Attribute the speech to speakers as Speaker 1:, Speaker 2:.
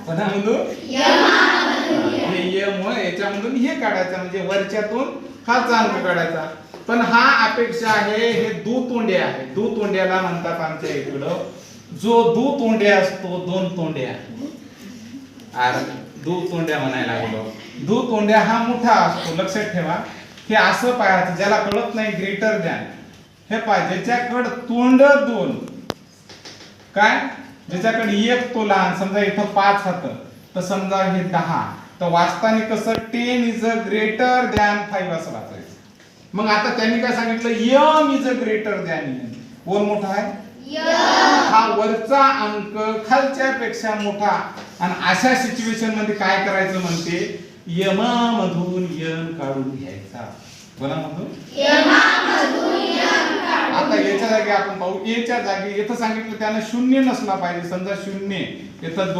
Speaker 1: कोणामधून हे यम याच्यामधून हे काढायचं म्हणजे वरच्यातून खालचा अंक काढायचा. पण हा अपेक्षा आहे हे दुतोंडे आहे. दुतोंड्याला म्हणतात आमच्या इकडं जो दुतोंड्या असतो दोन तोंड्या दुतोंड्या म्हणायला लागलो. दुतोंड्या हा मोठा असतो लक्षात ठेवा. हे असं पाहायचं ज्याला कळत नाही ग्रेटर दॅन हे पाहिजे ज्याच्याकडे तोंड दोन काय ज्याच्याकडे एक तो लहान समजा इथं 5 हात तर समजा हे 10 तर वाचताना कसं 10 इज अ ग्रेटर दॅन 5 असं वाचायचं. मग आता त्यांनी काय सांगितलं m is a greater than n. कोण मोठा आहे हा वरचा अंक खालच्या पेक्षा मोठा. आणि अशा सिच्युएशन मध्ये काय करायचं म्हणते यमामधून यन काढून घ्यायचा. कोणामधून आता याच्या जागी आपण पाहू एच्या जागी इथं सांगितलं त्यानं शून्य नसला पाहिजे. समजा शून्य इथं